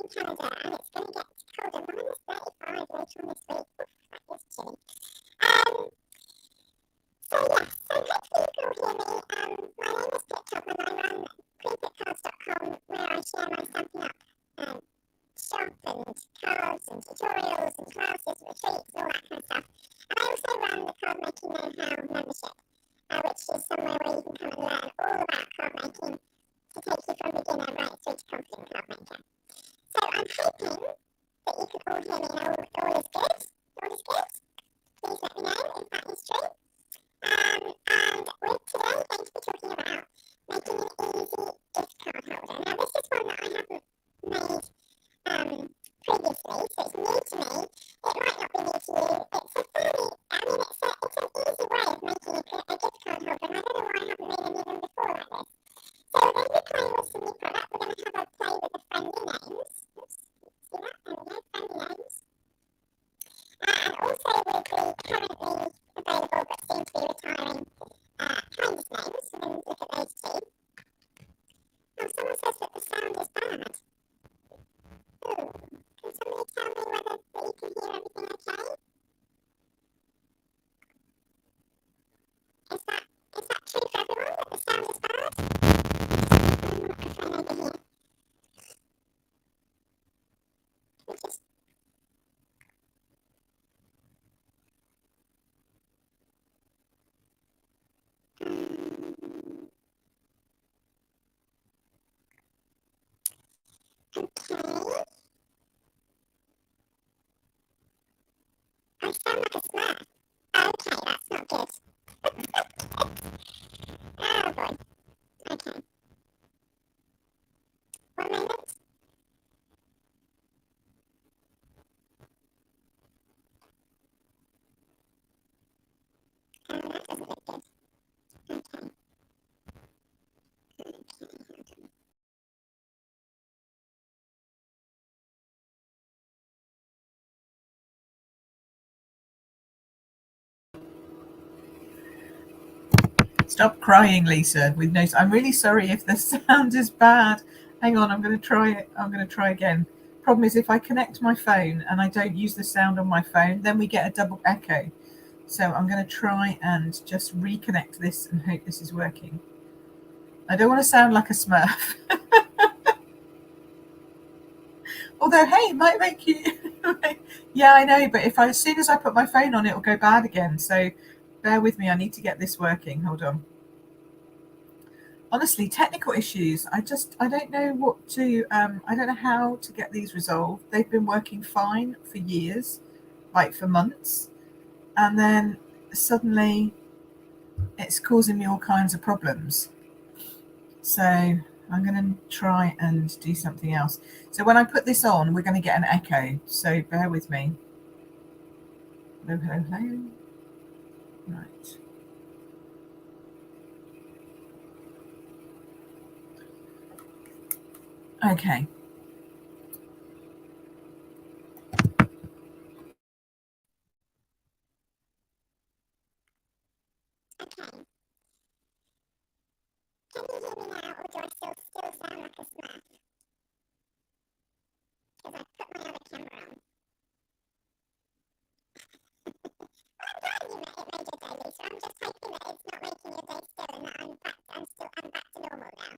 in Canada, and it's going to get colder. Minus 35 later on this week. Oof, that is chilly. So yes, so hopefully you can all hear me. My name is Catalogue, and I run creepycards.com, where I share my Stampin' Up shop and cards and tutorials and classes, retreats, all that kind of stuff. And I also run the Card Making Know-How membership, which is somewhere where you can come and learn all about card making to take you from beginner right through to confident card maker. So I'm hoping that you can all hear me and all is good. All is good. Please let me know if that is true. And we're today going to be talking about making an easy gift card holder. Now this is one that I haven't made previously, so it's new to me. It might not be new to you. It's a fairly, it's an easy way of making a gift card holder, and I don't know why I haven't made any of them before like this. So we're going to be playing with some new product. We're going to have a play with the friendly names. Oops, see that? There we go, friendly names. And also with the currently available but soon to be retiring kindness names. We're going to look at those too. Now someone says that the sound is bad. Ooh, can somebody tell me whether you can hear everything okay? Is that true for everyone, that the sound is bad? I'm not microphone over here. Can we just... Okay. I sound like a smurf. Okay, that's not good. Oh boy. Okay. One moment. That doesn't look good. Okay. Stop crying, Lisa. With no, I'm really sorry if the sound is bad. Hang on, I'm going to try it. I'm going to try again. Problem is, if I connect my phone and I don't use the sound on my phone, then we get a double echo. So I'm going to try and just reconnect this and hope this is working. I don't want to sound like a smurf. Although, hey, it might make you... Yeah, I know, but as soon as I put my phone on, it'll go bad again. So bear with me. I need to get this working. Hold on. Honestly, technical issues. I don't know what to, I don't know how to get these resolved. They've been working fine for years, like for months. And then suddenly it's causing me all kinds of problems. So I'm going to try and do something else. So when I put this on, we're going to get an echo. So bear with me. Hello, hello, hello. Right. Okay. Okay. Can you hear me now, or do I still sound like a smurf? Because I put my other camera on. Well, I'm glad it made your day, Lisa. I'm just hoping that it's not making your day still, and that I'm back to normal now.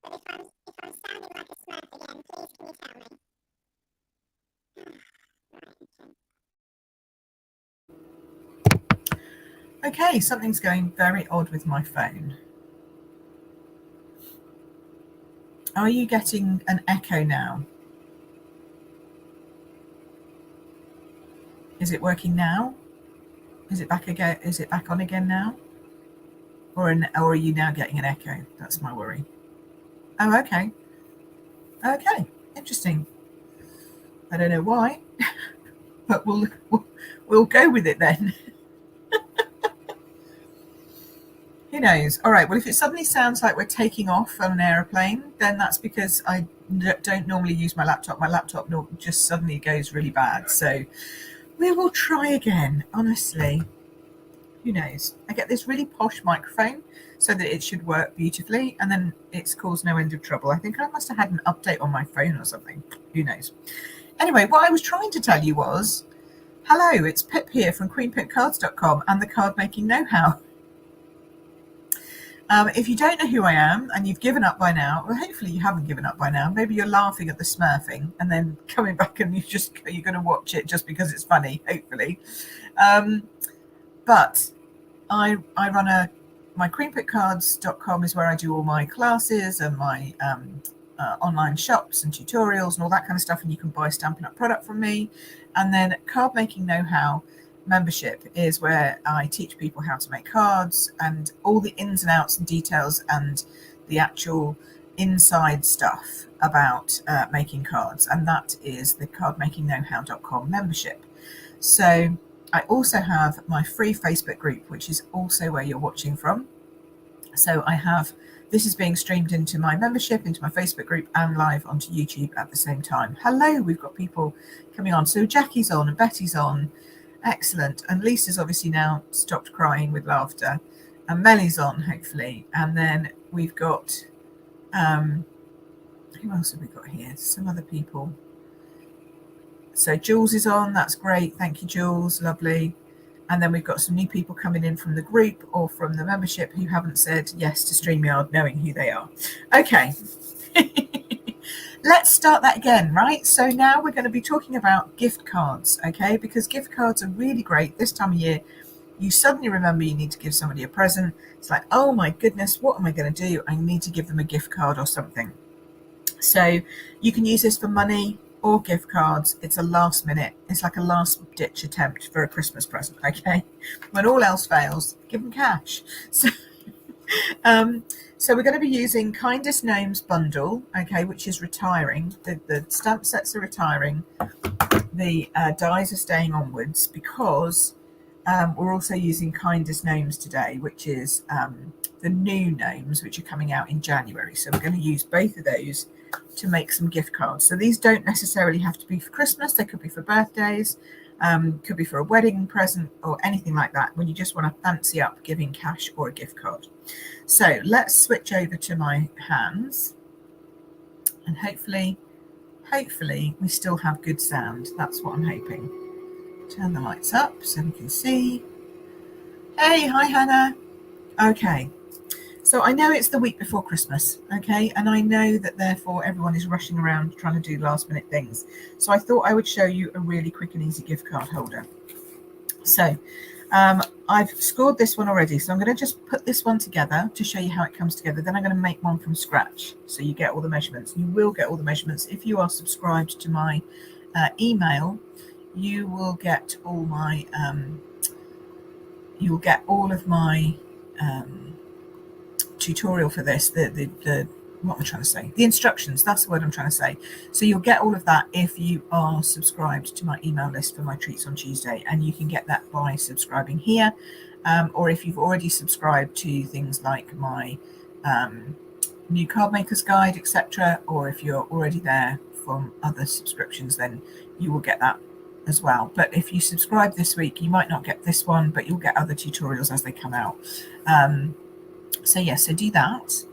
But if I'm sounding like a smurf again, please can you tell me? Right, Okay, something's going very odd with my phone. Are you getting an echo now? Is it working now? Is it back again? Is it back on again now? Or are you now getting an echo? That's my worry. Oh, okay. Okay, interesting. I don't know why, but we'll go with it then. Who knows? All right, well, if it suddenly sounds like we're taking off on an aeroplane, then that's because I don't normally use my laptop. My laptop just suddenly goes really bad. So we will try again, honestly. Who knows? I get this really posh microphone, so that it should work beautifully, and then it's caused no end of trouble. I think I must have had an update on my phone or something. Who knows? Anyway, what I was trying to tell you was, hello, it's Pip here from queenpipcards.com and the Card Making Know-How. If you don't know who I am and you've given up by now, well, hopefully you haven't given up by now. Maybe you're laughing at the smurfing and then coming back and you're going to watch it just because it's funny, hopefully. But I run my queenpipcards.com is where I do all my classes and my online shops and tutorials and all that kind of stuff, and you can buy Stampin' Up product from me. And then Card Making Know-How membership is where I teach people how to make cards and all the ins and outs and details and the actual inside stuff about making cards, and that is the cardmakingknowhow.com membership. So I also have my free Facebook group, which is also where you're watching from. So this is being streamed into my membership, into my Facebook group, and live onto YouTube at the same time. Hello, we've got people coming on. So Jackie's on and Betty's on. Excellent. And Lisa's obviously now stopped crying with laughter. And Melly's on, hopefully. And then we've got, who else have we got here? Some other people. So Jules is on. That's great. Thank you, Jules. Lovely. And then we've got some new people coming in from the group or from the membership who haven't said yes to StreamYard, knowing who they are. Okay. Let's start that again, right? So now we're going to be talking about gift cards, okay? Because gift cards are really great this time of year. You suddenly remember you need to give somebody a present. It's like, oh my goodness, what am I going to do? I need to give them a gift card or something. So you can use this for money or gift cards. It's a last minute. It's like a last ditch attempt for a Christmas present, okay? When all else fails, give them cash. So we're going to be using Kindest Gnomes bundle, okay, which is retiring. The stamp sets are retiring. The dies are staying onwards because we're also using Kindest Gnomes today, which is the new gnomes, which are coming out in January. So we're going to use both of those to make some gift cards. So these don't necessarily have to be for Christmas. They could be for birthdays, could be for a wedding present or anything like that when you just want to fancy up giving cash or a gift card. So let's switch over to my hands, and hopefully we still have good sound. That's what I'm hoping. Turn the lights up so we can see. Hey, hi Hannah. Okay, so I know it's the week before Christmas, okay, and I know that therefore everyone is rushing around trying to do last minute things. So I thought I would show you a really quick and easy gift card holder. So I've scored this one already, so I'm going to just put this one together to show you how it comes together. Then I'm going to make one from scratch, so you get all the measurements. You will get all the measurements if you are subscribed to my email. You will get all my tutorial for this. What am I trying to say? The instructions, that's the word I'm trying to say. So you'll get all of that if you are subscribed to my email list for my treats on Tuesday, and you can get that by subscribing here, or if you've already subscribed to things like my new card maker's guide, etc., or if you're already there from other subscriptions, then you will get that as well. But if you subscribe this week, you might not get this one, but you'll get other tutorials as they come out. So yes, so do that.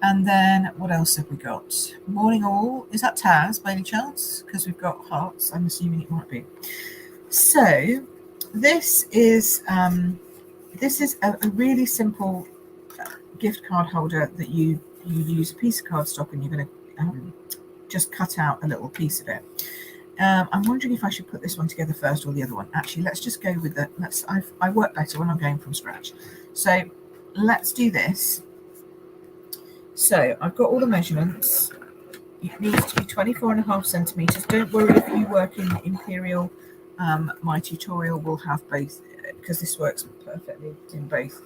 And then what else have we got? Morning all. Is that Taz by any chance? Because we've got hearts. I'm assuming it might be. So this is a really simple gift card holder that you use a piece of cardstock, and you're going to just cut out a little piece of it. I'm wondering if I should put this one together first or the other one. Actually, let's just go with the. I work better when I'm going from scratch. So let's do this. So I've got all the measurements. It needs to be 24.5 centimeters. Don't worry if you work in Imperial. My tutorial will have both, because this works perfectly in both.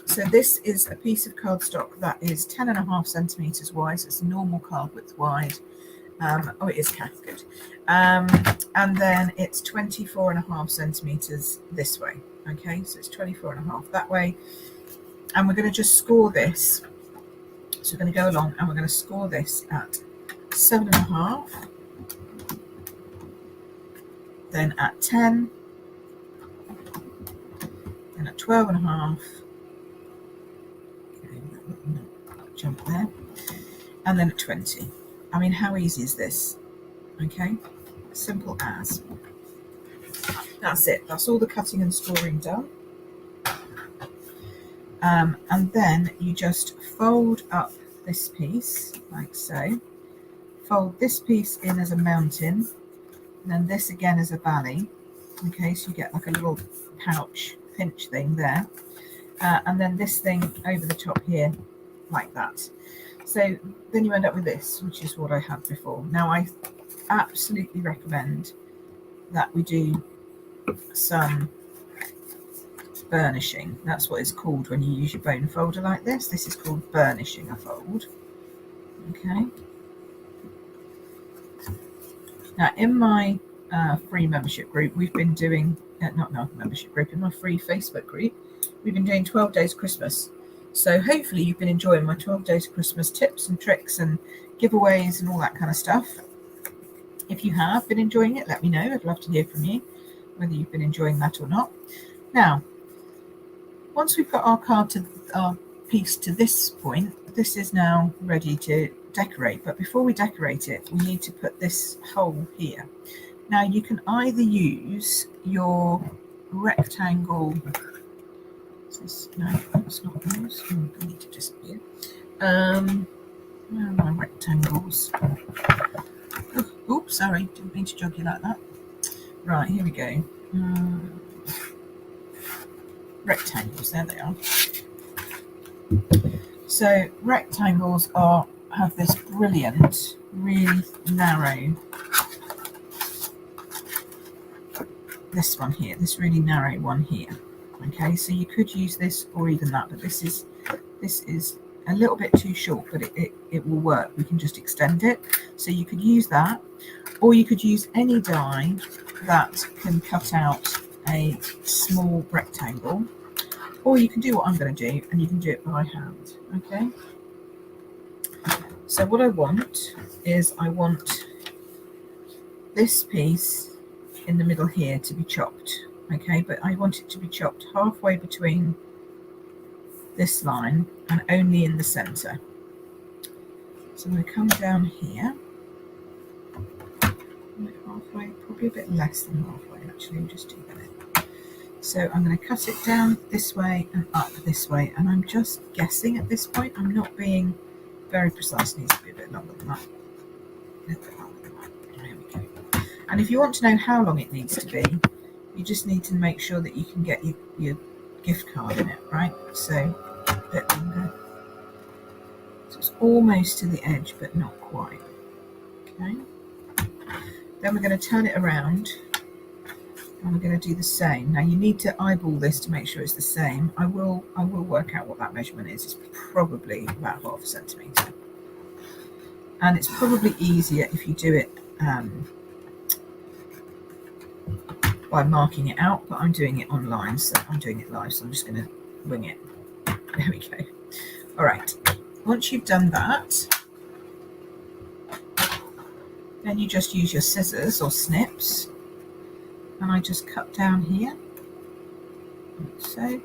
So this is a piece of cardstock that is 10.5 centimeters wide. So it's a normal card width wide. Oh, it is good. And then it's 24.5 centimeters this way. Okay, so it's 24.5 that way. And we're going to just score this. So we're going to go along and we're going to score this at 7.5, then at 10, then at 12.5, there, and then at 20. I mean, how easy is this? Okay, simple as. That's it. That's all the cutting and scoring done. And then you just fold up this piece like so. Fold this piece in as a mountain, and then this again as a valley. Okay, so you get like a little pouch pinch thing there. And then this thing over the top here, like that. So then you end up with this, which is what I had before. Now I absolutely recommend that we do some burnishing. That's what it's called when you use your bone folder like this. This is called burnishing a fold. Okay. Now in my free membership group, we've been doing, not membership group, in my free Facebook group, we've been doing 12 days Christmas. So hopefully you've been enjoying my 12 days Christmas tips and tricks and giveaways and all that kind of stuff. If you have been enjoying it, let me know. I'd love to hear from you, whether you've been enjoying that or not. Now, once we've got our piece to this point, this is now ready to decorate. But before we decorate it, we need to put this hole here. Now, you can either use your rectangle. No, that's not those. I need to disappear. Where are my rectangles? Oops, sorry, didn't mean to jog you like that. Right, here we go. Rectangles, there they are. So rectangles have this brilliant, really narrow, this one here, this really narrow one here. Okay, so you could use this or even that, but this is a little bit too short, but it will work. We can just extend it. So you could use that, or you could use any die that can cut out a small rectangle, or you can do what I'm going to do, and you can do it by hand. Okay, so what I want is I want this piece in the middle here to be chopped. Okay, but I want it to be chopped halfway between this line and only in the center. So I'm going to come down here, halfway, probably a bit less than halfway actually, just do that. So I'm going to cut it down this way and up this way, and I'm just guessing at this point. I'm not being very precise. It needs to be a bit longer than that. A little bit longer than that. There we go. And if you want to know how long it needs to be, you just need to make sure that you can get your gift card in it, right? So a bit longer. So it's almost to the edge, but not quite. Okay. Then we're going to turn it around, and we're going to do the same. Now you need to eyeball this to make sure it's the same. I will work out what that measurement is. It's probably about 0.5 centimetre, and it's probably easier if you do it by marking it out, but I'm doing it online, so I'm doing it live, so I'm just going to wing it. There we go. All right, once you've done that, then you just use your scissors or snips, and I just cut down here, like so,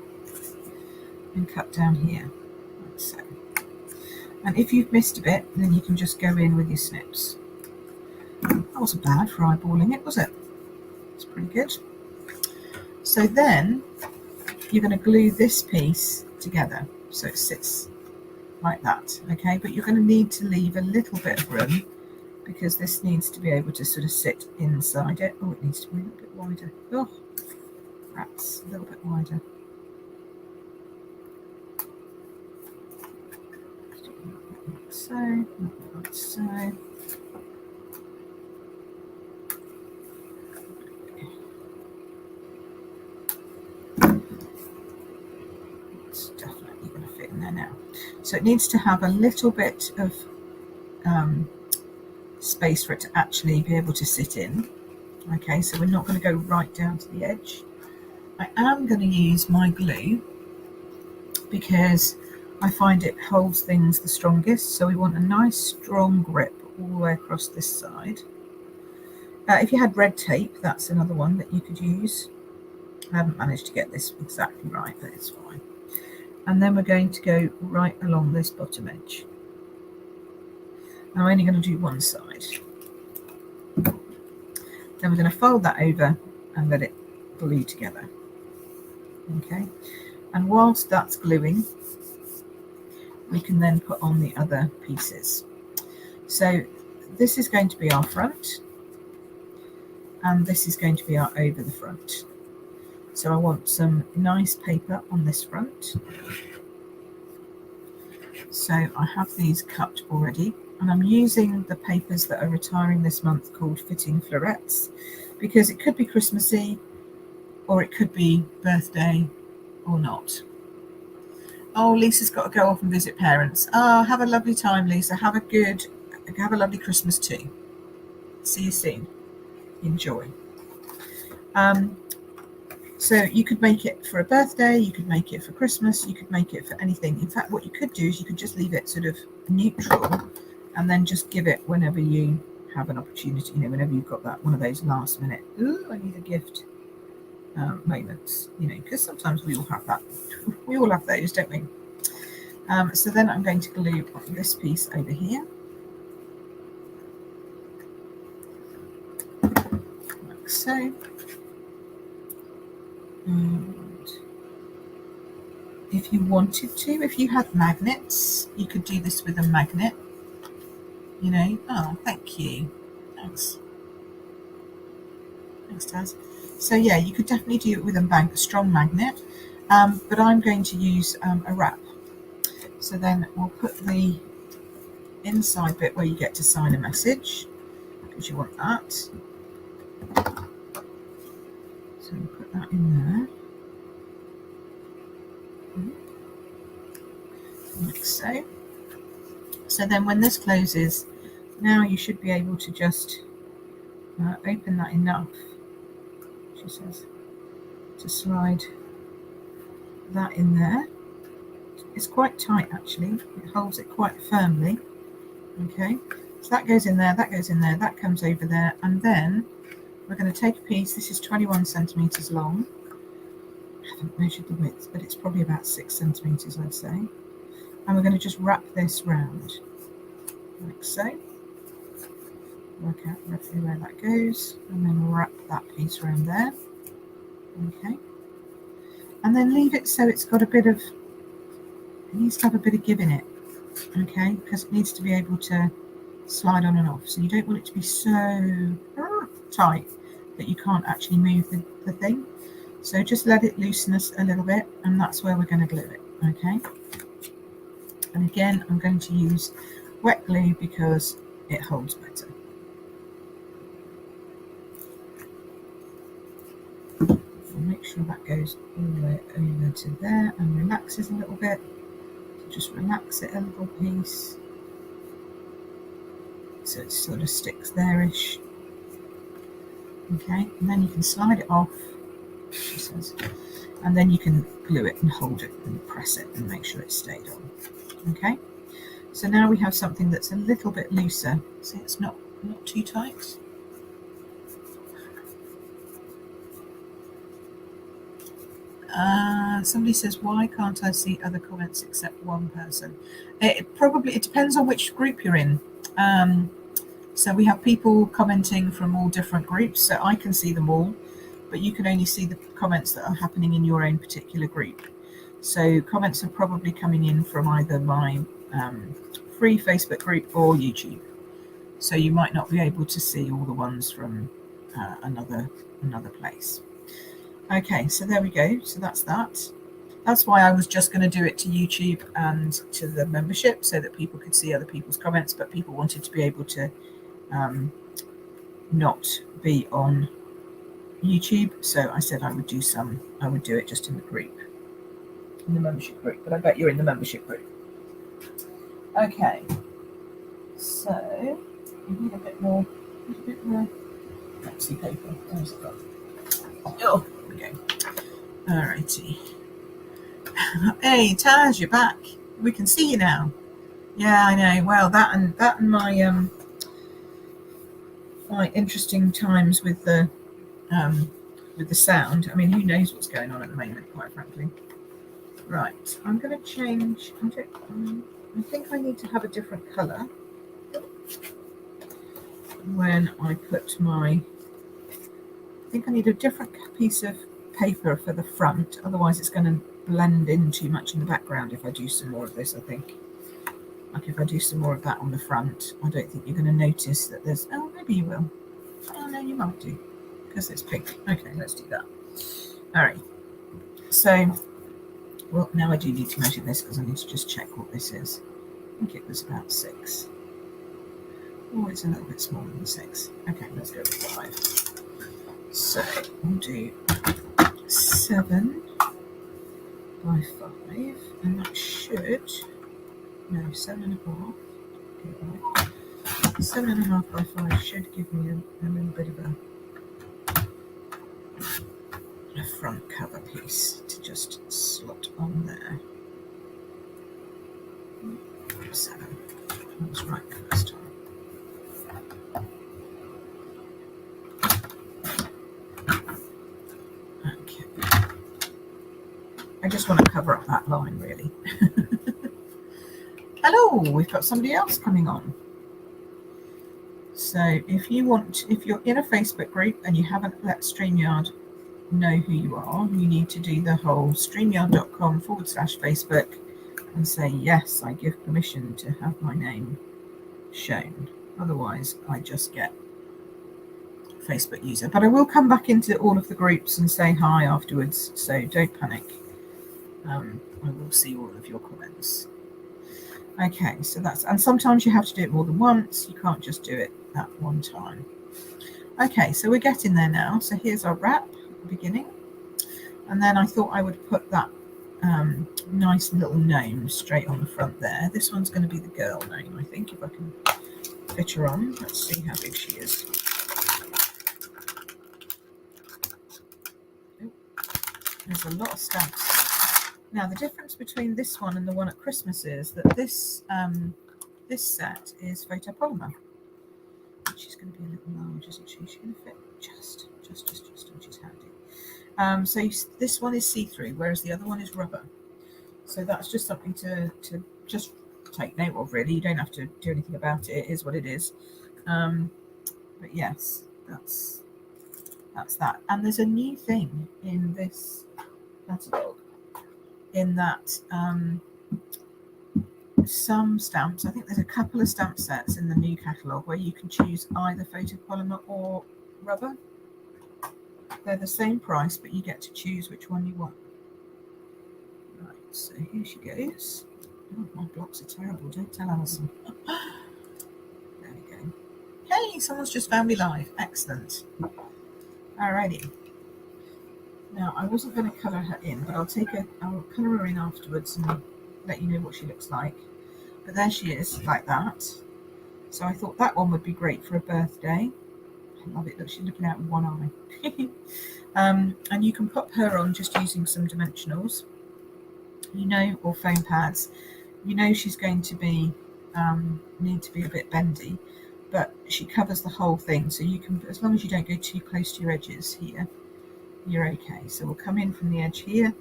and cut down here, like so. And if you've missed a bit, then you can just go in with your snips. That wasn't bad for eyeballing it, was it? It's pretty good. So then you're going to glue this piece together so it sits like that, okay? But you're going to need to leave a little bit of room because this needs to be able to sort of sit inside it. Oh, it needs to be a little bit wider. Oh, that's a little bit wider. Like so, like so. Definitely going to fit in there now. So it needs to have a little bit of space for it to actually be able to sit in. Okay, so we're not going to go right down to the edge. I am going to use my glue because I find it holds things the strongest. So we want a nice strong grip all the way across this side. If you had red tape, that's another one that you could use. I haven't managed to get this exactly right, but it's fine. And then we're going to go right along this bottom edge. I'm only going to do one side. Then we're going to fold that over and let it glue together. Okay, and whilst that's gluing, we can then put on the other pieces. So this is going to be our front, and this is going to be our over the front. So I want some nice paper on this front. So I have these cut already, and I'm using the papers that are retiring this month called Fitting Florets, because it could be Christmassy, or it could be birthday, or not. Oh, Lisa's got to go off and visit parents. Oh, have a lovely time, Lisa. Have a lovely Christmas too. See you soon. Enjoy. So you could make it for a birthday, you could make it for Christmas, you could make it for anything. In fact, what you could do is you could just leave it sort of neutral and then just give it whenever you have an opportunity, whenever you've got that one of those last minute, ooh, I need a gift moments, because sometimes we all have that. We all have those, don't we? So then I'm going to glue this piece over here. Like so. And if you wanted to, if you had magnets, you could do this with a magnet. Oh, thank you. Thanks, Taz. So yeah, you could definitely do it with a strong magnet, but I'm going to use a wrap. So then we'll put the inside bit where you get to sign a message, because you want that. So we'll put that in there. Like so. So then when this closes, now you should be able to just open that enough, she says, to slide that in there. It's quite tight actually, it holds it quite firmly. Okay, so that goes in there, that goes in there, that comes over there, and then we're going to take a piece. This is 21 centimeters long. I haven't measured the width, but it's probably about 6 centimeters, I'd say. And we're going to just wrap this round, like so. Work out roughly where that goes, and then wrap that piece around there. Okay. And then leave it so it's got it needs to have a bit of give in it. Okay, because it needs to be able to slide on and off. So you don't want it to be so tight that you can't actually move the thing. So just let it loosen us a little bit, and that's where we're going to glue it. Okay. And again, I'm going to use wet glue because it holds better. I'll make sure that goes all the way over to there and relaxes a little bit. So just relax it a little piece, so it sort of sticks there-ish. Okay, and then you can slide it off, she says, and then you can glue it and hold it and press it and make sure it stayed on. Okay, so now we have something that's a little bit looser. See, it's not too tight. Somebody says, why can't I see other comments except one person? It depends on which group you're in. So we have people commenting from all different groups, so I can see them all, but you can only see the comments that are happening in your own particular group. So comments are probably coming in from either my free Facebook group or YouTube. So you might not be able to see all the ones from another place. Okay, so there we go. So that's that. That's why I was just going to do it to YouTube and to the membership so that people could see other people's comments, but people wanted to be able to not be on YouTube. So I said I would do it just in the group, in the membership group, but I bet you're in the membership group. Okay, so we need a bit more Pepsi paper. Where's it gone? Oh, there we go. Alrighty. Hey Taz, you're back. We can see you now. Yeah, I know. Well, that and my my interesting times with the sound. I mean, who knows what's going on at the moment, quite frankly. Right, I'm going to change. I think I need to have a different colour. when I put my, I think I need a different piece of paper for the front, otherwise it's going to blend in too much in the background if I do some more of this. I think, like if I do some more of that on the front, I don't think you're going to notice that there's, oh maybe you will, oh no you might do, because it's pink. Okay, let's do that. All right, so, well now I do need to measure this because I need to just check what this is. I think it was about 6. Oh, it's a little bit smaller than 6. Okay, let's go with 5. So we'll do 7 by 5, and that should, no, 7.5. Okay, right. 7.5 by 5 should give me a little bit of a front cover piece to just slot on there. 7. That was right the first time. I just want to cover up that line, really. Hello, we've got somebody else coming on. So if you're in a Facebook group and you haven't let StreamYard know who you are, you need to do the whole streamyard.com/Facebook and say, yes, I give permission to have my name shown. Otherwise, I just get Facebook user. But I will come back into all of the groups and say hi afterwards, so don't panic. I will see all of your comments. Okay, so that's, and sometimes you have to do it more than once. You can't just do it at one time. Okay, so we're getting there now. So here's our wrap at the beginning. And then I thought I would put that nice little gnome straight on the front there. This one's going to be the girl gnome, I think, if I can fit her on. Let's see how big she is. Oh, there's a lot of stamps. Now, the difference between this one and the one at Christmas is that this set is photopolymer. She's going to be a little large, isn't she? She's going to fit just, which is handy. So this one is see-through, whereas the other one is rubber. So that's just something to just take note of, really. You don't have to do anything about it. It is what it is. But yes, that's that. And there's a new thing in this catalogue, in that some stamps, I think there's a couple of stamp sets in the new catalogue where you can choose either photopolymer or rubber. They're the same price, but you get to choose which one you want. Right, so here she goes. Oh, my blocks are terrible, don't tell Alison. There we go. Hey, someone's just found me live. Excellent. Alrighty. Now, I wasn't going to colour her in, but I'll colour her in afterwards and let you know what she looks like. But there she is, like that. So I thought that one would be great for a birthday. I love it. Look, she's looking out with one eye. And you can pop her on just using some dimensionals, or foam pads. She's going to be need to be a bit bendy, but she covers the whole thing. So you can, as long as you don't go too close to your edges here, you're okay. So we'll come in from the edge here,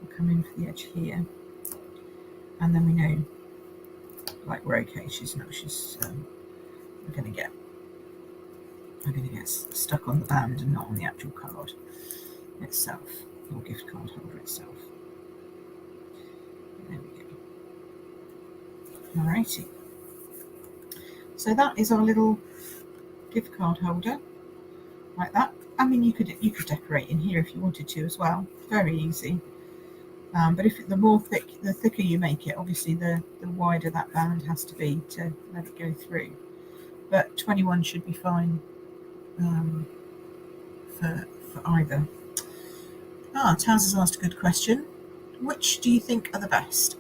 we'll come in for the edge here, and then we know, like, we're okay. We're going to get stuck on the band and not on the actual card itself, or gift card holder itself. There we go. Alrighty. So that is our little gift card holder, like that. I mean, you could decorate in here if you wanted to as well. Very easy. But if the thicker you make it, obviously the wider that band has to be to let it go through. But 21 should be fine for either. Taz has asked a good question. Which do you think are the best?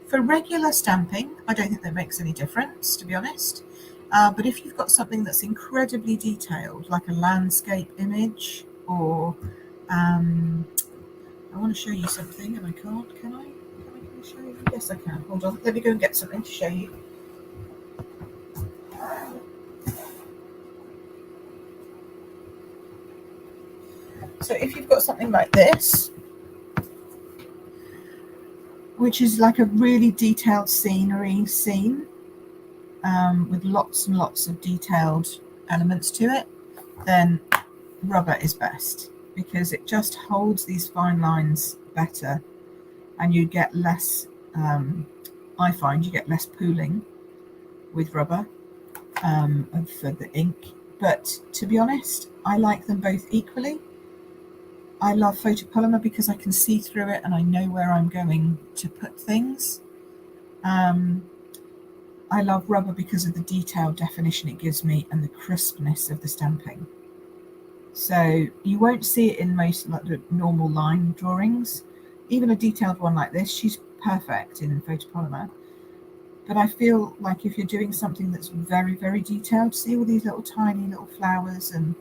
For regular stamping, I don't think that makes any difference, to be honest. But if you've got something that's incredibly detailed, like a landscape image, or I want to show you something and I can't, can I show you? Yes, I can. Hold on, let me go and get something to show you. So if you've got something like this, which is like a really detailed scenery scene, with lots and lots of detailed elements to it, then rubber is best, because it just holds these fine lines better, and you get less, I find you get less pooling with rubber for the ink. But to be honest, I like them both equally. I love photopolymer because I can see through it and I know where I'm going to put things. I love rubber because of the detailed definition it gives me and the crispness of the stamping. So you won't see it in most like the normal line drawings. Even a detailed one like this, she's perfect in photopolymer. But I feel like if you're doing something that's very, very detailed, see all these little tiny little flowers and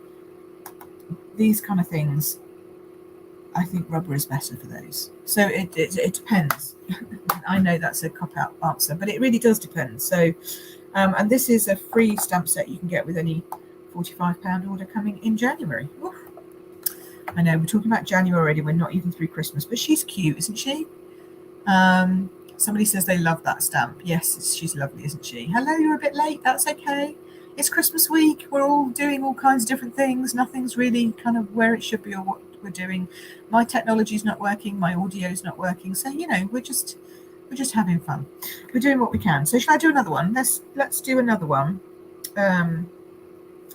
these kind of things, I think rubber is better for those. So it depends. I know that's a cop-out answer, but it really does depend. So, and this is a free stamp set you can get with any £45 order coming in January. Oof. I know we're talking about January already. We're not even through Christmas, but she's cute, isn't she? Somebody says they love that stamp. Yes, she's lovely, isn't she? Hello, you're a bit late. That's okay. It's Christmas week. We're all doing all kinds of different things. Nothing's really kind of where it should be or what we're doing. My technology's not working. My audio's not working. So, you know, we're just having fun. We're doing what we can. So shall I do another one? Let's do another one.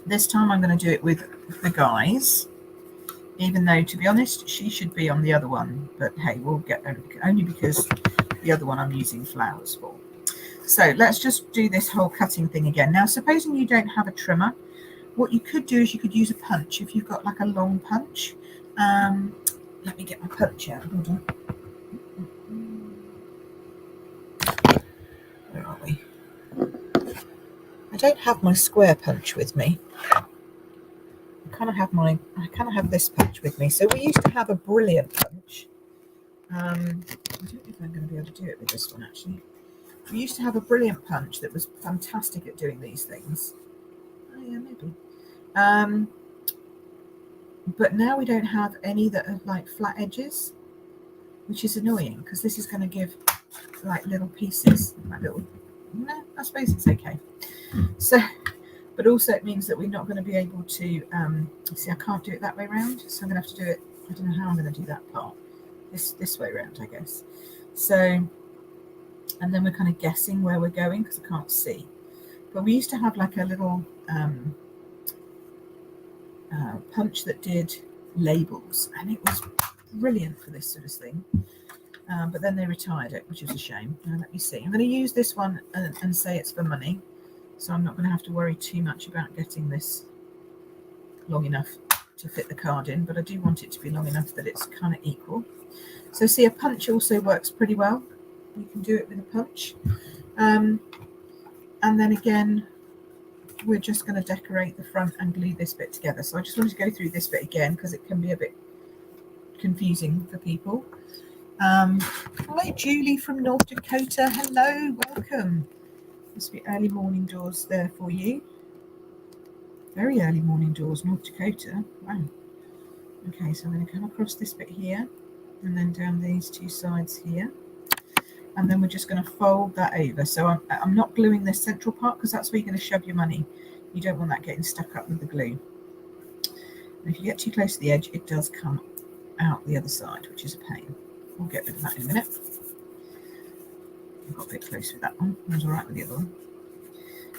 This time I'm going to do it with the guys, even though, to be honest, she should be on the other one. But hey, we'll get only because the other one I'm using flowers for. So let's just do this whole cutting thing again. Now, supposing you don't have a trimmer, what you could do is you could use a punch if you've got like a long punch. Let me get my punch out. Hold on. Where are we? I don't have my square punch with me. I kind of have this punch with me. So we used to have a brilliant punch. I don't know if I'm going to be able to do it with this one actually. We used to have a brilliant punch that was fantastic at doing these things. Oh yeah, maybe. But now we don't have any that are like flat edges, which is annoying because this is going to give like little pieces, like little. No, I suppose it's okay. So, but also it means that we're not going to be able to. See, I can't do it that way around, so I'm going to have to do it. I don't know how I'm going to do that part. This way around, I guess. So. And then we're kind of guessing where we're going because I can't see. But we used to have like a little punch that did labels, and it was brilliant for this sort of thing. But then they retired it, which is a shame. Now, let me see. I'm going to use this one and say it's for money. So I'm not going to have to worry too much about getting this long enough to fit the card in. But I do want it to be long enough that it's kind of equal. So see, a punch also works pretty well. You can do it with a punch. And then again, we're just going to decorate the front and glue this bit together. So I just wanted to go through this bit again because it can be a bit confusing for people. Hi, Julie from North Dakota. Hello, welcome. Must be early morning doors there for you. Very early morning doors, North Dakota. Wow. Okay, so I'm going to come across this bit here and then down these two sides here. And then we're just going to fold that over. So I'm not gluing this central part because that's where you're going to shove your money. You don't want that getting stuck up with the glue. And if you get too close to the edge, it does come out the other side, which is a pain. We'll get rid of that in a minute. I got a bit close with that one. I was all right with the other one.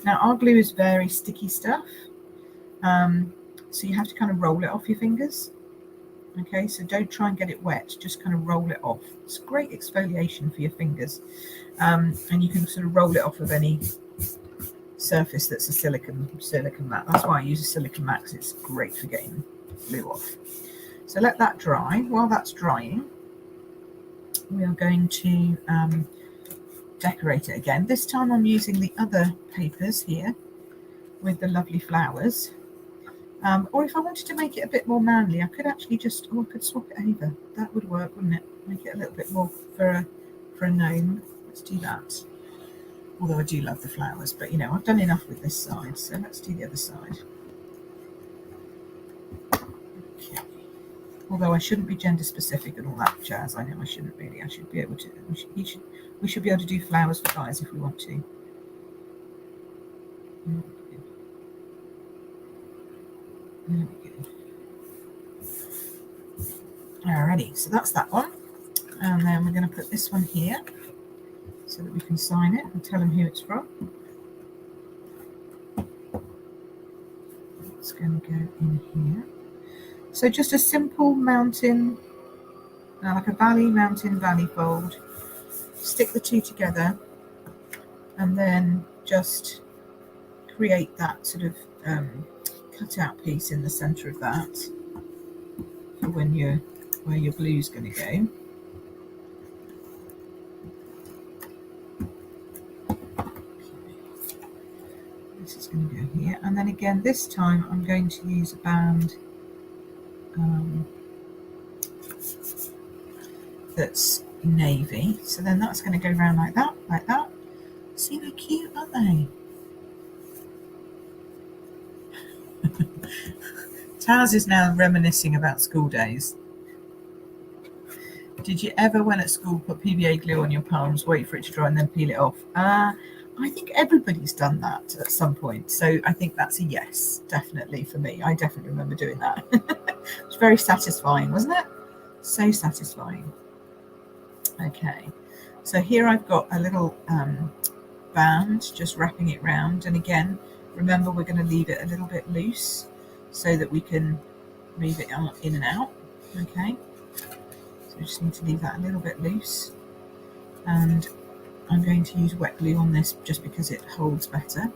Now, our glue is very sticky stuff. So you have to kind of roll it off your fingers. Okay, so don't try and get it wet, just kind of roll it off. It's great exfoliation for your fingers. And you can sort of roll it off of any surface that's a silicone mat. That's why I use a silicone mat, because it's great for getting glue off. So let that dry. While that's drying, we are going to decorate it again. This time I'm using the other papers here with the lovely flowers. Or if I wanted to make it a bit more manly, I could actually just, I could swap it over. That would work, wouldn't it? Make it a little bit more for a gnome. Let's do that. Although I do love the flowers, but you know, I've done enough with this side, so let's do the other side. Okay. Although I shouldn't be gender specific and all that jazz. I know I shouldn't really. I should be able to. We should be able to do flowers for guys if we want to. There we go. Alrighty, so that's that one. And then we're going to put this one here so that we can sign it and tell them who it's from. It's going to go in here. So just a simple mountain, like a valley, mountain, valley fold. Stick the two together and then just create that sort of cut out piece in the center of that for when where your glue is going to go. This is going to go here, and then again this time I'm going to use a band that's navy, so then that's going to go around like that, like that. See, they're cute, aren't they? Taz is now reminiscing about school days. Did you ever, when at school, put PVA glue on your palms, wait for it to dry and then peel it off? I think everybody's done that at some point, so I think that's a yes, definitely for me. I definitely remember doing that. It was very satisfying, wasn't it? So satisfying. Okay, so here I've got a little band, just wrapping it round, and again, remember we're going to leave it a little bit loose so that we can move it in and out. Okay, so we just need to leave that a little bit loose, and I'm going to use wet glue on this just because it holds better.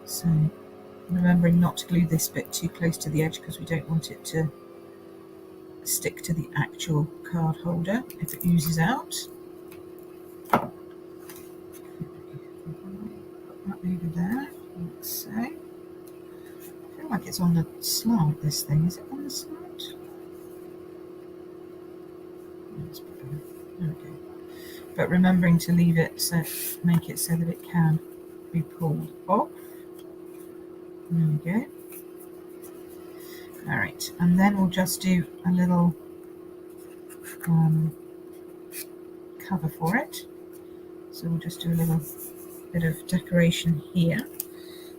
So remembering not to glue this bit too close to the edge because we don't want it to stick to the actual card holder if it oozes out. Put that over there, like so. I feel like it's on the slant, this thing. Is it on the slant? There we go. But remembering to leave it, so make it so that it can be pulled off. There we go. Alright, and then we'll just do a little cover for it. So we'll just do a little bit of decoration here.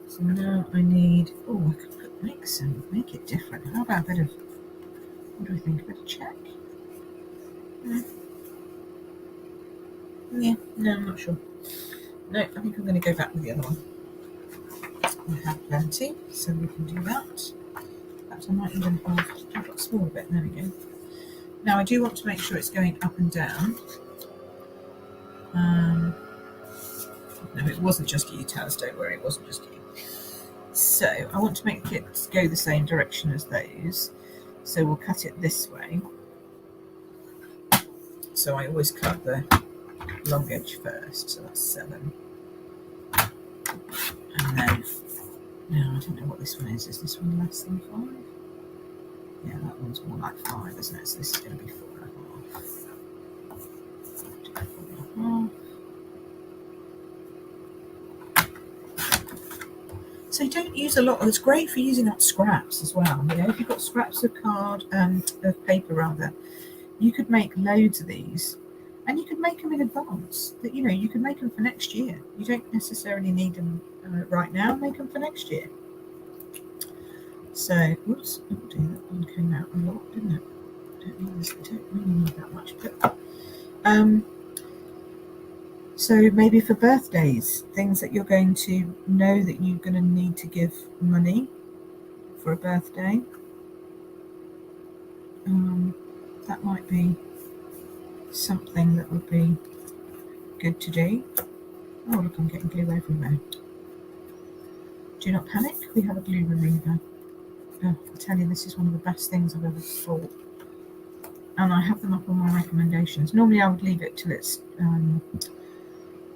So now I need, oh, I could make it different. How about a bit of, what do we think, a bit of check? Yeah, no, I'm not sure. No, I think I'm going to go back with the other one. We have plenty, so we can do that. Perhaps I might even have, I've got a small bit, there we go. Now I do want to make sure it's going up and down. No, it wasn't just you, Taz, don't worry, it wasn't just you. So I want to make it go the same direction as those. So we'll cut it this way. So I always cut the long edge first, so that's 7. And then, now I don't know what this one is. Is this one less than 5? Yeah, that one's more like 5, isn't it? So this is going to be 4.5. Do 4.5. So don't use a lot. It's great for using up scraps as well. You know, if you've got scraps of card and of paper rather, you could make loads of these, and you could make them in advance. That, you know, you could make them for next year. You don't necessarily need them right now. Make them for next year. So, whoops, oh dear, that one came out a lot, didn't it? I don't really need that much, but so maybe for birthdays, things that you're going to know that you're going to need to give money for a birthday. That might be something that would be good to do. Oh, look, I'm getting glue everywhere. Do not panic, we have a glue remover. Oh, I tell you, this is one of the best things I've ever bought. And I have them up on my recommendations. Normally I would leave it till it's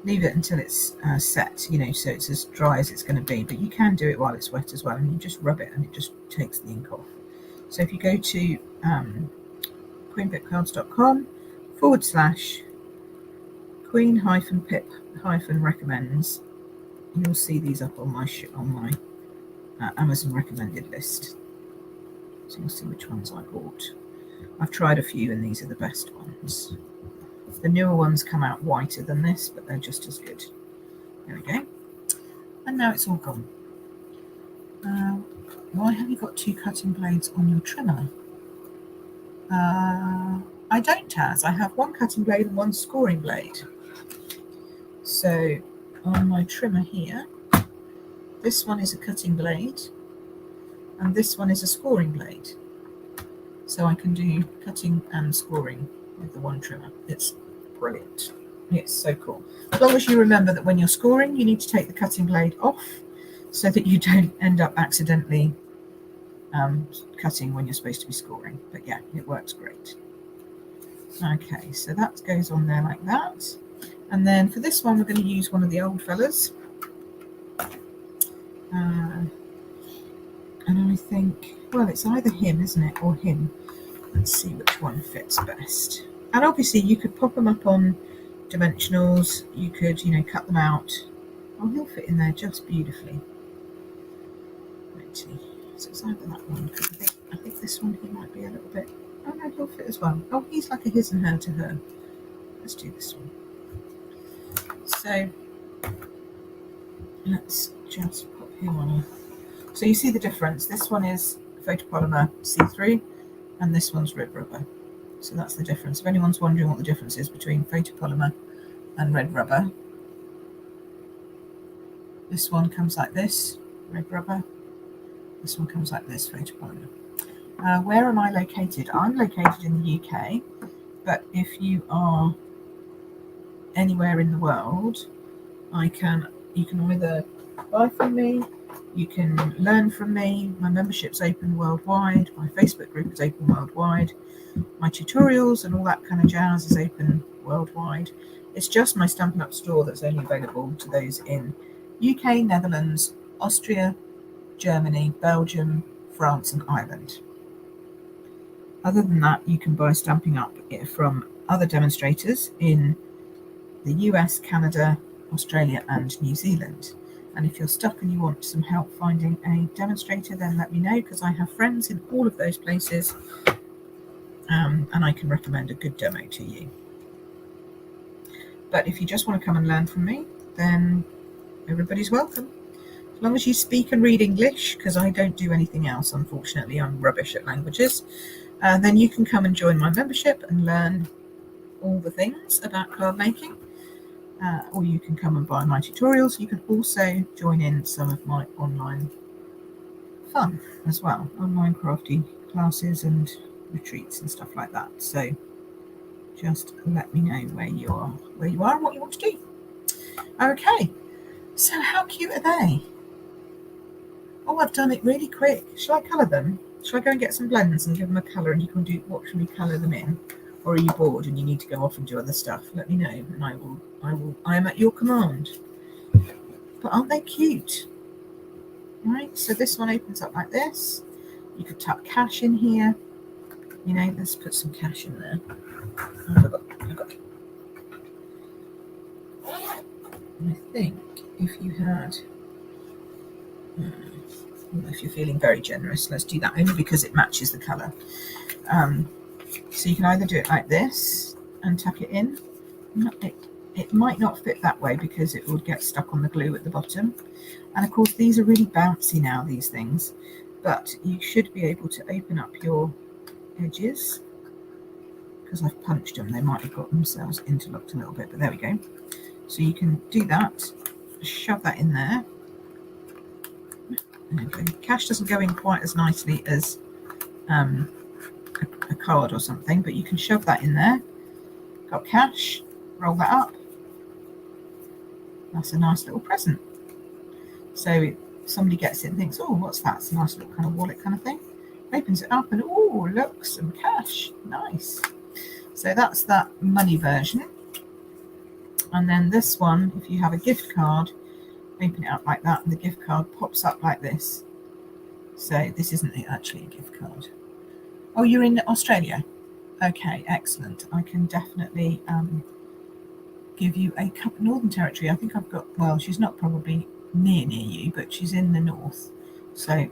until it's set, you know, so it's as dry as it's going to be, but you can do it while it's wet as well, and you just rub it and it just takes the ink off. So if you go to queen-pip-recommends, you'll see these up on my Amazon recommended list. So you'll see which ones I bought. I've tried a few and these are the best ones. The newer ones come out whiter than this, but they're just as good. There we go. And now it's all gone. Why have you got 2 cutting blades on your trimmer? I don't, Taz. I have 1 cutting blade and 1 scoring blade. So on my trimmer here, this one is a cutting blade and this one is a scoring blade. So I can do cutting and scoring with the one trimmer. It's brilliant. It's so cool. As long as you remember that when you're scoring, you need to take the cutting blade off so that you don't end up accidentally cutting when you're supposed to be scoring. But yeah, it works great. Okay, so that goes on there like that. And then for this one, we're going to use one of the old fellas. And I think, well, it's either him, isn't it, or him. Let's see which one fits best. And obviously you could pop them up on dimensionals. You could, cut them out. Oh, he'll fit in there just beautifully. Let's see. So it's either that one. I think this one he might be a little bit. Oh no, he'll fit as well. Oh, he's like a his and her to her. Let's do this one. So let's just put him on. So you see the difference. This one is photopolymer see-through, and this one's red rubber. So that's the difference. If anyone's wondering what the difference is between photopolymer and red rubber, this one comes like this, red rubber. This one comes like this, photopolymer. Where am I located? I'm located in the UK, but if you are anywhere in the world, you can either buy from me, you can learn from me. My membership's open worldwide. My Facebook group is open worldwide. My tutorials and all that kind of jazz is open worldwide. It's just my Stampin' Up store that's only available to those in UK, Netherlands, Austria, Germany, Belgium, France and Ireland. Other than that, you can buy Stampin' Up from other demonstrators in the US, Canada, Australia and New Zealand. And if you're stuck and you want some help finding a demonstrator, then let me know, because I have friends in all of those places, and I can recommend a good demo to you. But if you just want to come and learn from me, then everybody's welcome. As long as you speak and read English, because I don't do anything else, unfortunately, I'm rubbish at languages, then you can come and join my membership and learn all the things about card making. Or you can come and buy my tutorials. You can also join in some of my online fun as well, online crafty classes and retreats and stuff like that. So just let me know where you are and what you want to do. Okay, so how cute are they? Oh, I've done it really quick. Shall I colour them? Shall I go and get some blends and give them a colour and you can watch me colour them in? Or are you bored and you need to go off and do other stuff? Let me know and I am at your command. But aren't they cute? Right, so this one opens up like this. You could tuck cash in here. Let's put some cash in there. I forgot. I think if you had, if you're feeling very generous, let's do that only because it matches the colour. So you can either do it like this and tuck it in. It might not fit that way because it would get stuck on the glue at the bottom. And of course, these are really bouncy now, these things. But you should be able to open up your edges. Because I've punched them, they might have got themselves interlocked a little bit, but there we go. So you can do that, shove that in there. Okay. Cash doesn't go in quite as nicely as a card or something, but you can shove that in there. Got cash, roll that up. That's a nice little present. So somebody gets it and thinks, oh, what's that? It's a nice little kind of wallet kind of thing. Opens it up and, oh, look, some cash. Nice. So that's that money version. And then this one, if you have a gift card, open it up like that and the gift card pops up like this. So this isn't actually a gift card. Oh, you're in Australia? Okay, excellent. I can definitely give you a cup of Northern Territory. I think I've got, well, she's not probably near you, but she's in the north. So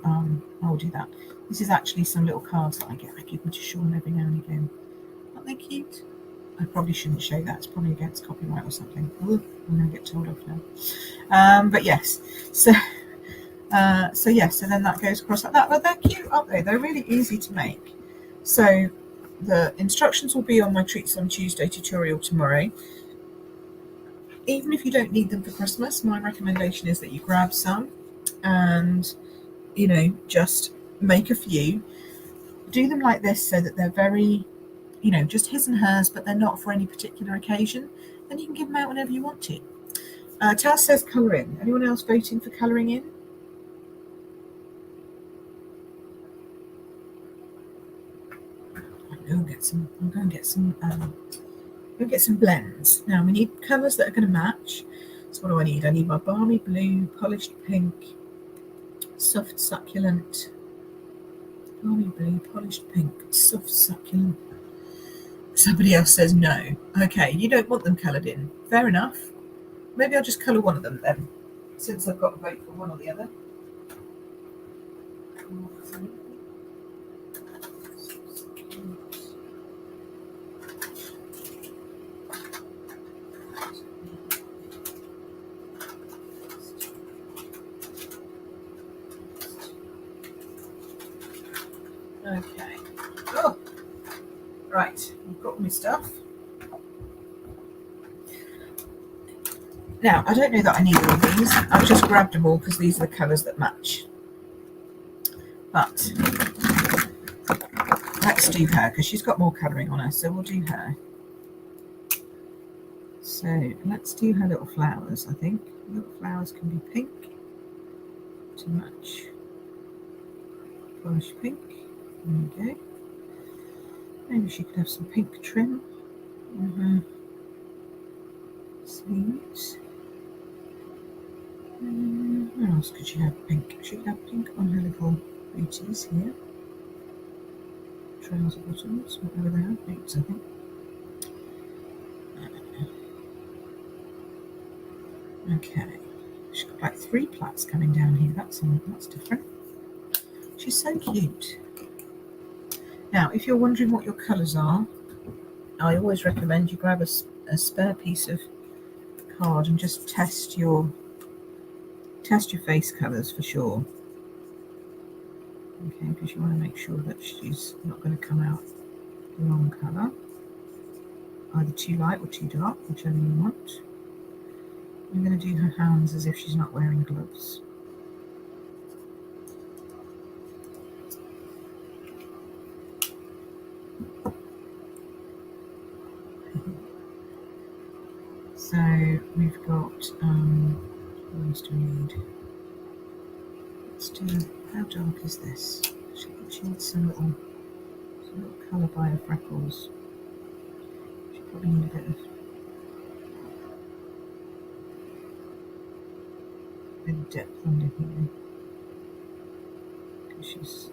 I'll do that. This is actually some little cards that I get. I give them to Sean every now and again. Aren't they cute? I probably shouldn't show that. It's probably against copyright or something. Ooh, I'm going to get told off now. But yes, so yes, so then that goes across like that. But they're cute, aren't they? They're really easy to make. So the instructions will be on my Treats on Tuesday tutorial tomorrow. Even if you don't need them for Christmas, my recommendation is that you grab some and, you know, just make a few. Do them like this so that they're very, you know, just his and hers, but they're not for any particular occasion. Then you can give them out whenever you want to. Taz says colour in. Anyone else voting for colouring in? I'll go and get some. I'll go and get some. Go get some blends. Now we need colours that are going to match. So what do I need? I need my balmy blue, polished pink, soft succulent. Balmy blue, polished pink, soft succulent. Somebody else says no. Okay, you don't want them coloured in. Fair enough. Maybe I'll just colour one of them then, since I've got to vote for one or the other. Okay. Oh, right. I've got all my stuff. Now, I don't know that I need all of these. I've just grabbed them all because these are the colours that match. But let's do her because she's got more colouring on her, so we'll do her. So let's do her little flowers, I think. Little flowers can be pink to match. Polish pink. There we go. Maybe she could have some pink trim on her sleeves. Where else could she have pink? She could have pink on her little booties here. Trouser bottoms, whatever they are, boots I think. Okay, she's got like 3 plaits coming down here. That's different. She's so cute. Now, if you're wondering what your colours are, I always recommend you grab a spare piece of card and just test your face colours for sure. Okay, because you want to make sure that she's not going to come out the wrong colour, either too light or too dark, whichever you want. I'm going to do her hands as if she's not wearing gloves. So we've got, what else do we need? Let's do, how dark is this? She needs some little colour by her freckles. She probably need a bit of depth under here. Because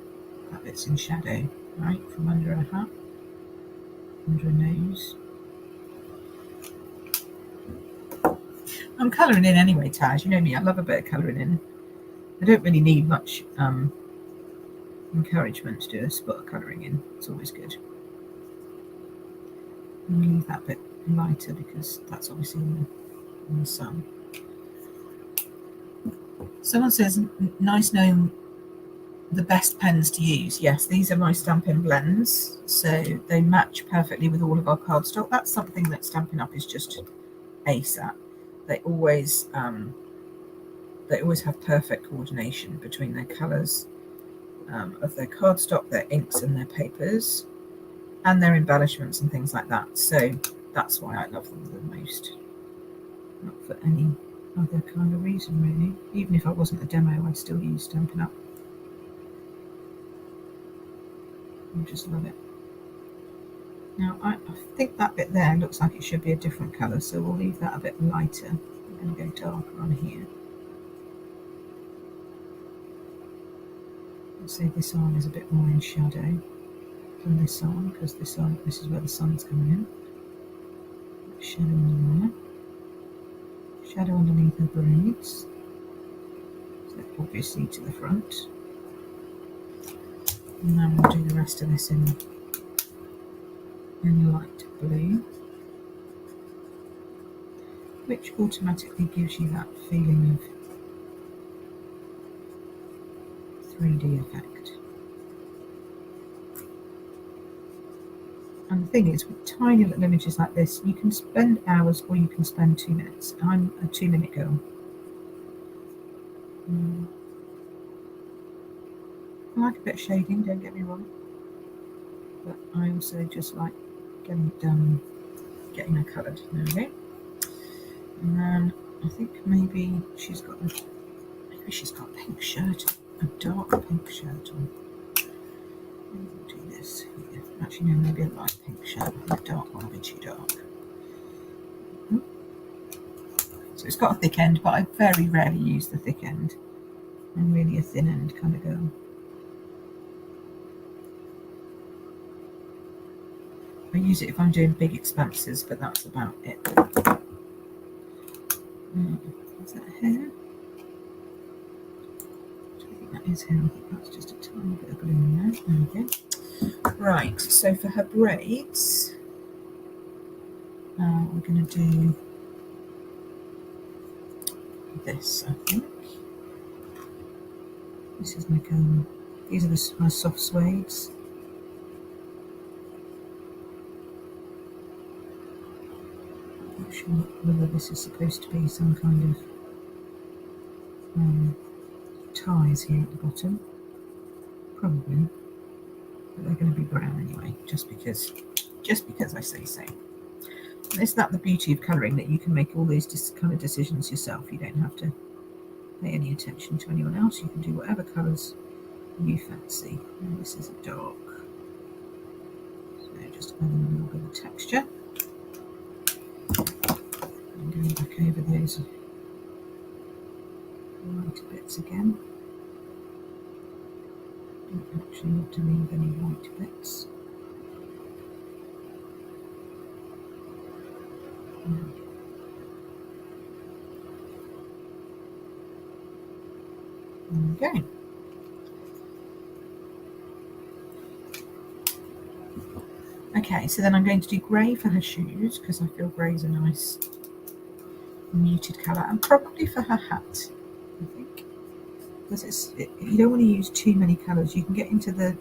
that bit's in shadow, right? From under her hat, under her nose. I'm colouring in anyway, Taj. You know me, I love a bit of colouring in. I don't really need much encouragement to do a spot of colouring in. It's always good. I'm going to leave that bit lighter because that's obviously in the sun. Someone says, nice knowing the best pens to use. Yes, these are my Stampin' blends, so they match perfectly with all of our cardstock. That's something that Stampin' Up is just ace at. They always have perfect coordination between their colours of their cardstock, their inks and their papers, and their embellishments and things like that. So that's why I love them the most. Not for any other kind of reason, really. Even if I wasn't a demo, I'd still use Stampin' Up. I just love it. Now, I think that bit there looks like it should be a different colour, so we'll leave that a bit lighter. We're going to go darker on here. Let's say this arm is a bit more in shadow than this arm, because this is where the sun's coming in. Shadow under there. Shadow underneath her braids. So obviously to the front. And then we'll do the rest of this in light blue. which automatically gives you that feeling of 3D effect. And the thing is, with tiny little images like this, you can spend hours or you can spend 2 minutes. I'm a 2-minute girl. I like a bit of shading, don't get me wrong, but I also just like getting it done, getting her coloured. There we go. And then I think maybe she's got a pink shirt, a dark pink shirt on. Maybe we'll do this here. Actually, no, maybe a light pink shirt. The dark one will be too dark. So it's got a thick end, but I very rarely use the thick end. I'm really a thin end kind of girl. I use it if I'm doing big expanses, but that's about it. Is that hair? I think that is hair. I think that's just a tiny bit of glue in there. There we go. Right, so for her braids, we're going to do this, I think. This is like these are my soft suedes. I'm not sure whether this is supposed to be some kind of ties here at the bottom. Probably, but they're going to be brown anyway, just because I say so. And isn't that the beauty of colouring, that you can make all these kind of decisions yourself? You don't have to pay any attention to anyone else. You can do whatever colours you fancy. And this is a dark, so just adding a little bit of texture. And going back over those lighter bits again. Don't actually want to leave any white bits. There we go. Okay, so then I'm going to do grey for her shoes, because I feel grey's a nice muted colour, and probably for her hat, I think, because you don't want to use too many colours. You can get into the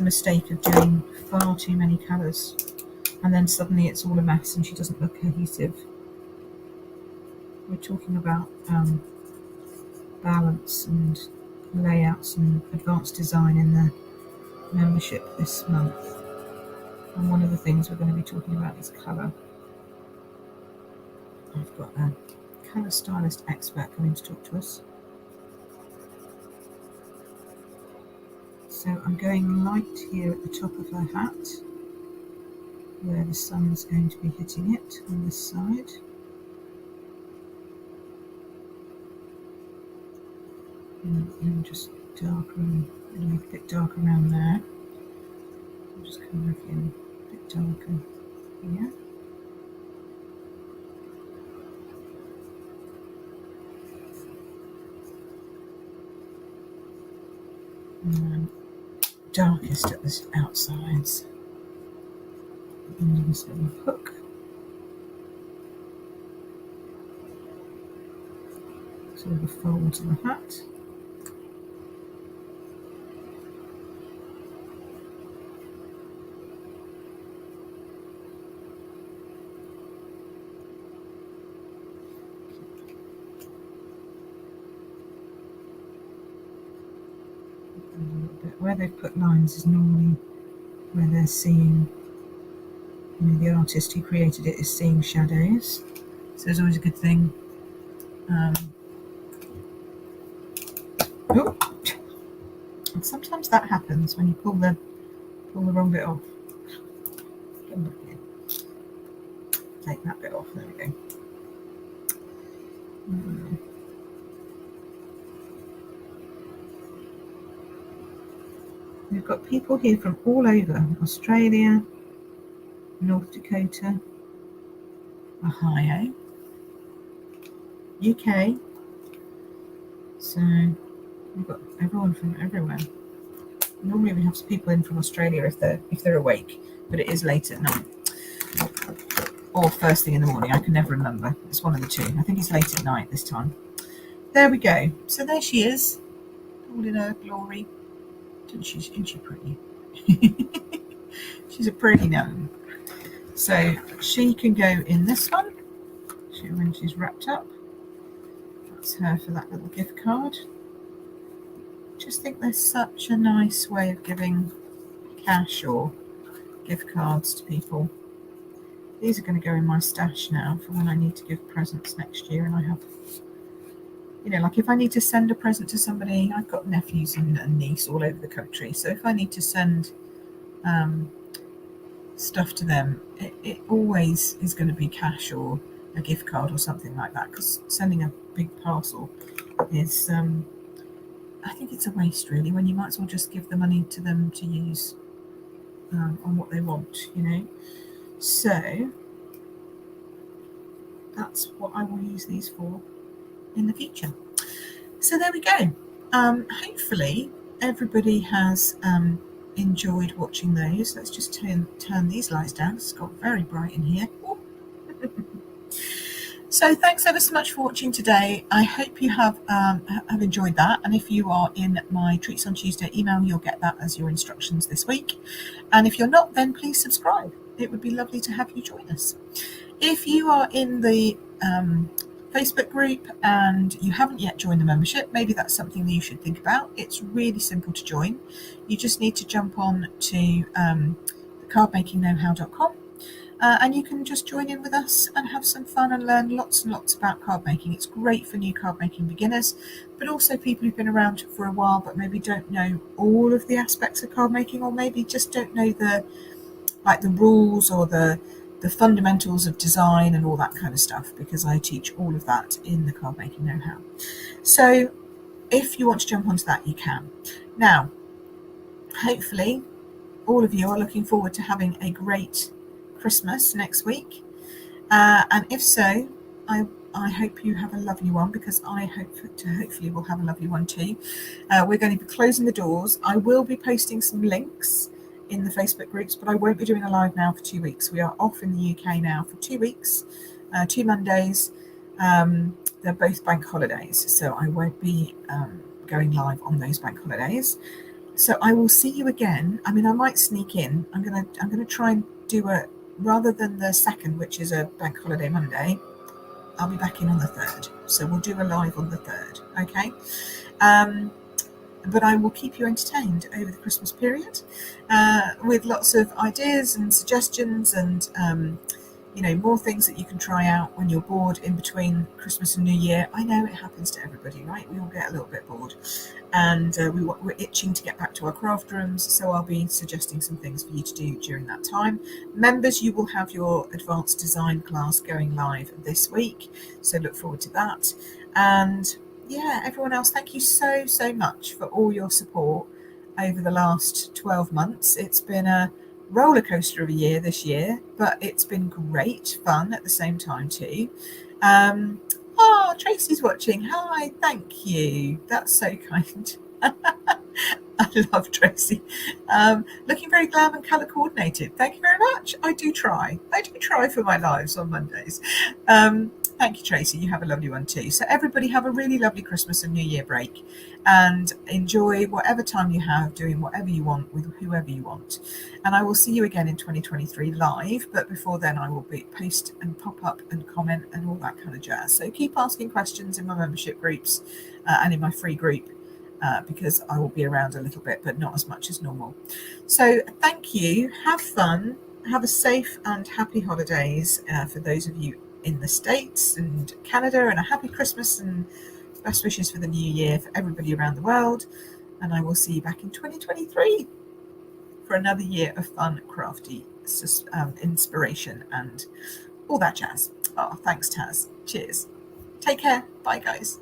mistake of doing far too many colours, and then suddenly it's all a mess and she doesn't look cohesive. We're talking about balance and layouts and advanced design in the membership this month, and one of the things we're going to be talking about is colour. I've got a colour stylist expert coming to talk to us. So I'm going light here at the top of her hat, where the sun's going to be hitting it on this side. And just darker, a bit darker around there. I'll just come back in a bit darker here. And then darkest at the outsides. And this little hook. So the folds of the hat. Where they've put lines is normally where they're seeing, the artist who created it is seeing shadows, so it's always a good thing. And sometimes that happens when you pull the wrong bit off. Take that bit off, there we go. We've got people here from all over: Australia, North Dakota, Ohio, UK. So we've got everyone from everywhere. Normally we have people in from Australia if they're awake, but it is late at night. or first thing in the morning. I can never remember. It's one of the two. I think it's late at night this time. There we go. So there she is, all in her glory. Isn't she pretty? She's a pretty gnome. So she can go in this one. When she's wrapped up. That's her for that little gift card. Just think there's such a nice way of giving cash or gift cards to people. These are going to go in my stash now for when I need to give presents next year. And I have, like if I need to send a present to somebody, I've got nephews and a niece all over the country. So if I need to send stuff to them, it always is going to be cash or a gift card or something like that, because sending a big parcel is I think it's a waste really, when you might as well just give the money to them to use on what they want, so that's what I will use these for in the future. So there we go. Hopefully everybody has enjoyed watching those. Let's just turn these lights down. It's got very bright in here. So thanks ever so much for watching today. I hope you have enjoyed that. And if you are in my Treats on Tuesday email, you'll get that as your instructions this week. And if you're not, then please subscribe. It would be lovely to have you join us. If you are in the Facebook group and you haven't yet joined the membership, maybe that's something that you should think about. It's really simple to join. You just need to jump on to cardmakingknowhow.com. And you can just join in with us and have some fun and learn lots and lots about card making. It's great for new card making beginners, but also people who've been around for a while but maybe don't know all of the aspects of card making, or maybe just don't know the rules or the fundamentals of design and all that kind of stuff, because I teach all of that in the Card Making Know-How. So if you want to jump onto that, you can. Now, hopefully all of you are looking forward to having a great Christmas next week, and if so, I hope you have a lovely one, because I hopefully will have a lovely one too. We're going to be closing the doors. I will be posting some links in the Facebook groups, but I won't be doing a live now for 2 weeks. We are off in the UK now for 2 weeks, 2 Mondays. They're both bank holidays, so I won't be going live on those bank holidays. So I will see you again. I mean, I might sneak in. I'm gonna try and do a, rather than the 2nd, which is a bank holiday Monday, I'll be back in on the 3rd. So we'll do a live on the 3rd, okay? But I will keep you entertained over the Christmas period with lots of ideas and suggestions and more things that you can try out when you're bored in between Christmas and New Year. I know it happens to everybody, right? We all get a little bit bored, and we're itching to get back to our craft rooms, so I'll be suggesting some things for you to do during that time. Members, you will have your advanced design class going live this week, so look forward to that. And yeah, everyone else, thank you so much for all your support over the last 12 months. It's been a roller coaster of a year this year, but it's been great fun at the same time too. Tracy's watching. Hi, thank you. That's so kind. I love Tracy. Looking very glam and colour coordinated. Thank you very much. I do try for my lives on Mondays. Thank you, Tracy. You have a lovely one too. So everybody have a really lovely Christmas and New Year break, and enjoy whatever time you have doing whatever you want with whoever you want. And I will see you again in 2023 live, but before then I will post and pop up and comment and all that kind of jazz. So keep asking questions in my membership groups and in my free group, because I will be around a little bit, but not as much as normal. So thank you. Have fun. Have a safe and happy holidays for those of you in the States and Canada, and a happy Christmas and best wishes for the new year for everybody around the world. And I will see you back in 2023 for another year of fun, crafty inspiration and all that jazz. Oh, thanks, Taz. Cheers. Take care. Bye, guys.